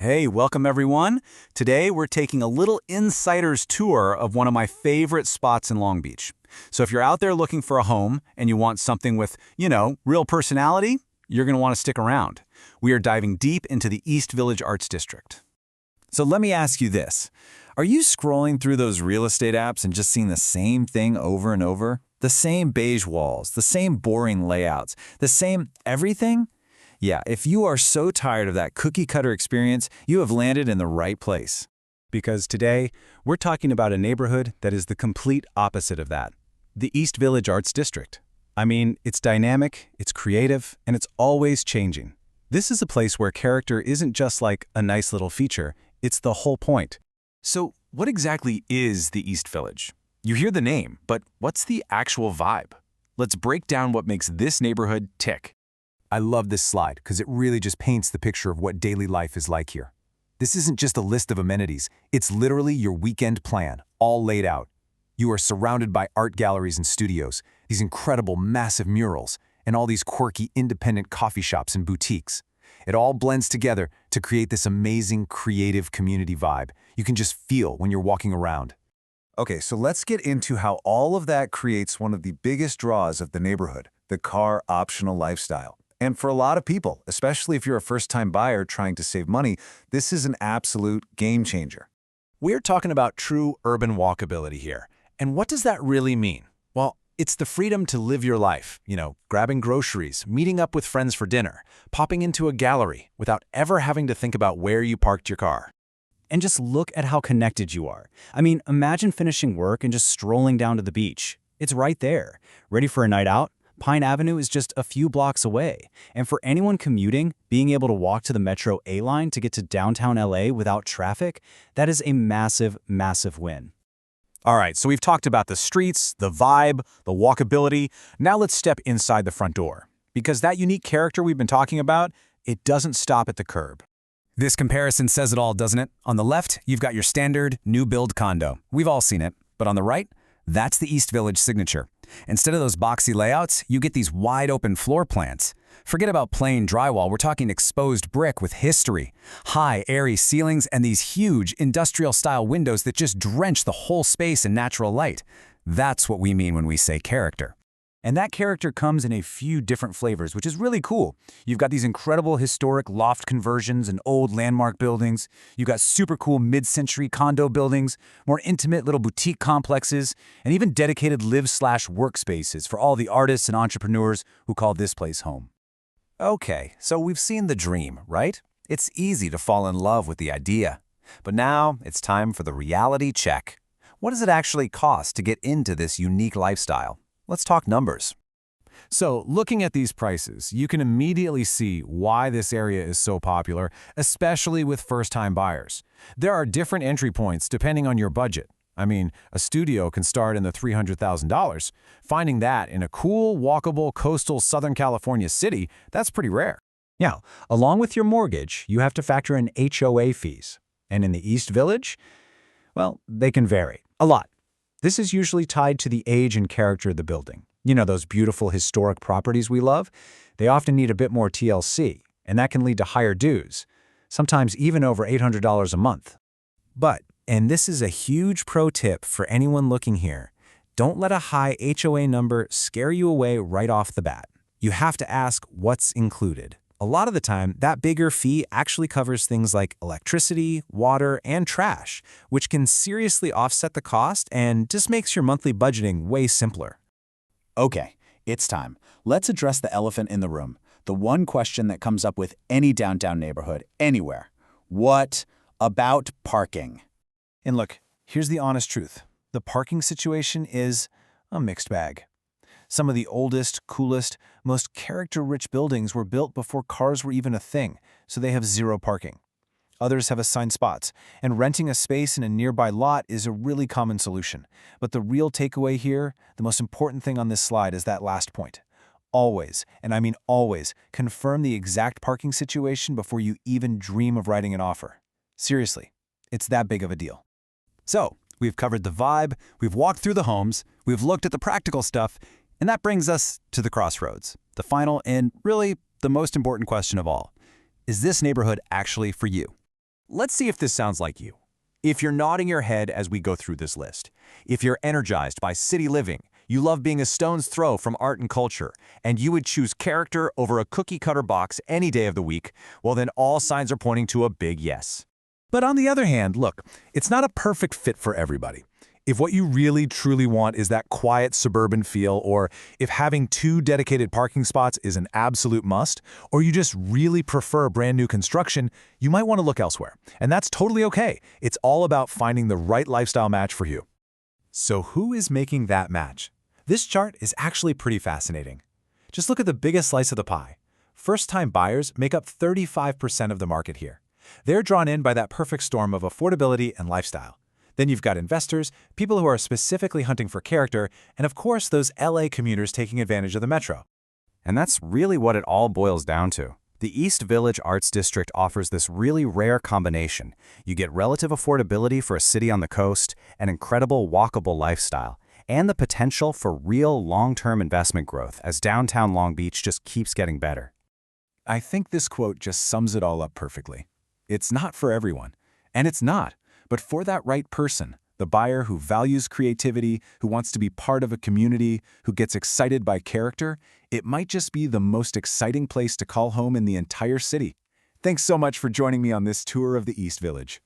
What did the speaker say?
Hey, welcome everyone. Today we're taking a little insider's tour of one of my favorite spots in Long Beach. So if you're out there looking for a home and you want something with, real personality, you're going to want to stick around. We are diving deep into the East Village Arts District. So let me ask you this. Are you scrolling through those real estate apps and just seeing the same thing over and over? The same beige walls, the same boring layouts, the same everything? Yeah, if you are so tired of that cookie-cutter experience, you have landed in the right place. Because today, we're talking about a neighborhood that is the complete opposite of that. The East Village Arts District. I mean, it's dynamic, it's creative, and it's always changing. This is a place where character isn't just like a nice little feature, it's the whole point. So, what exactly is the East Village? You hear the name, but what's the actual vibe? Let's break down what makes this neighborhood tick. I love this slide because it really just paints the picture of what daily life is like here. This isn't just a list of amenities, it's literally your weekend plan, all laid out. You are surrounded by art galleries and studios, these incredible massive murals, and all these quirky independent coffee shops and boutiques. It all blends together to create this amazing creative community vibe you can just feel when you're walking around. Okay, so let's get into how all of that creates one of the biggest draws of the neighborhood, the car-optional lifestyle. And for a lot of people, especially if you're a first-time buyer trying to save money, this is an absolute game changer. We're talking about true urban walkability here. And what does that really mean? Well, it's the freedom to live your life, grabbing groceries, meeting up with friends for dinner, popping into a gallery without ever having to think about where you parked your car. And just look at how connected you are. I mean, imagine finishing work and just strolling down to the beach. It's right there. Ready for a night out? Pine Avenue is just a few blocks away. And for anyone commuting, being able to walk to the Metro A line to get to downtown LA without traffic, that is a massive, massive win. All right, so we've talked about the streets, the vibe, the walkability. Now let's step inside the front door. Because that unique character we've been talking about, it doesn't stop at the curb. This comparison says it all, doesn't it? On the left, you've got your standard, new-build condo. We've all seen it. But on the right, that's the East Village signature. Instead of those boxy layouts, you get these wide-open floor plans. Forget about plain drywall, we're talking exposed brick with history. High, airy ceilings and these huge industrial-style windows that just drench the whole space in natural light. That's what we mean when we say character. And that character comes in a few different flavors, which is really cool. You've got these incredible historic loft conversions and old landmark buildings. You've got super cool mid-century condo buildings, more intimate little boutique complexes, and even dedicated live/work spaces for all the artists and entrepreneurs who call this place home. Okay, so we've seen the dream, right? It's easy to fall in love with the idea. But now it's time for the reality check. What does it actually cost to get into this unique lifestyle? Let's talk numbers. So, looking at these prices, you can immediately see why this area is so popular, especially with first-time buyers. There are different entry points depending on your budget. I mean, a studio can start in the $300,000. Finding that in a cool, walkable, coastal Southern California city, that's pretty rare. Now, along with your mortgage, you have to factor in HOA fees. And in the East Village, well, they can vary a lot. This is usually tied to the age and character of the building. You know, those beautiful historic properties we love? They often need a bit more TLC, and that can lead to higher dues, sometimes even over $800 a month. But, and this is a huge pro tip for anyone looking here, don't let a high HOA number scare you away right off the bat. You have to ask what's included. A lot of the time, that bigger fee actually covers things like electricity, water, and trash, which can seriously offset the cost and just makes your monthly budgeting way simpler. Okay, it's time. Let's address the elephant in the room. The one question that comes up with any downtown neighborhood, anywhere. What about parking? And look, here's the honest truth. The parking situation is a mixed bag. Some of the oldest, coolest, most character-rich buildings were built before cars were even a thing, so they have zero parking. Others have assigned spots, and renting a space in a nearby lot is a really common solution. But the real takeaway here, the most important thing on this slide is that last point. Always, and I mean always, confirm the exact parking situation before you even dream of writing an offer. Seriously, it's that big of a deal. So, we've covered the vibe, we've walked through the homes, we've looked at the practical stuff, and that brings us to the crossroads, the final and really the most important question of all. Is this neighborhood actually for you? Let's see if this sounds like you. If you're nodding your head as we go through this list, if you're energized by city living, you love being a stone's throw from art and culture, and you would choose character over a cookie-cutter box any day of the week, well then all signs are pointing to a big yes. But on the other hand, look, it's not a perfect fit for everybody. If what you really truly want is that quiet suburban feel, or if having 2 dedicated parking spots is an absolute must, or you just really prefer brand new construction, you might want to look elsewhere. And that's totally okay. It's all about finding the right lifestyle match for you. So who is making that match? This chart is actually pretty fascinating. Just look at the biggest slice of the pie. First-time buyers make up 35% of the market here. They're drawn in by that perfect storm of affordability and lifestyle. Then you've got investors, people who are specifically hunting for character, and of course those LA commuters taking advantage of the metro. And that's really what it all boils down to. The East Village Arts District offers this really rare combination. You get relative affordability for a city on the coast, an incredible walkable lifestyle, and the potential for real long-term investment growth as downtown Long Beach just keeps getting better. I think this quote just sums it all up perfectly. It's not for everyone, and it's not. But for that right person, the buyer who values creativity, who wants to be part of a community, who gets excited by character, it might just be the most exciting place to call home in the entire city. Thanks so much for joining me on this tour of the East Village.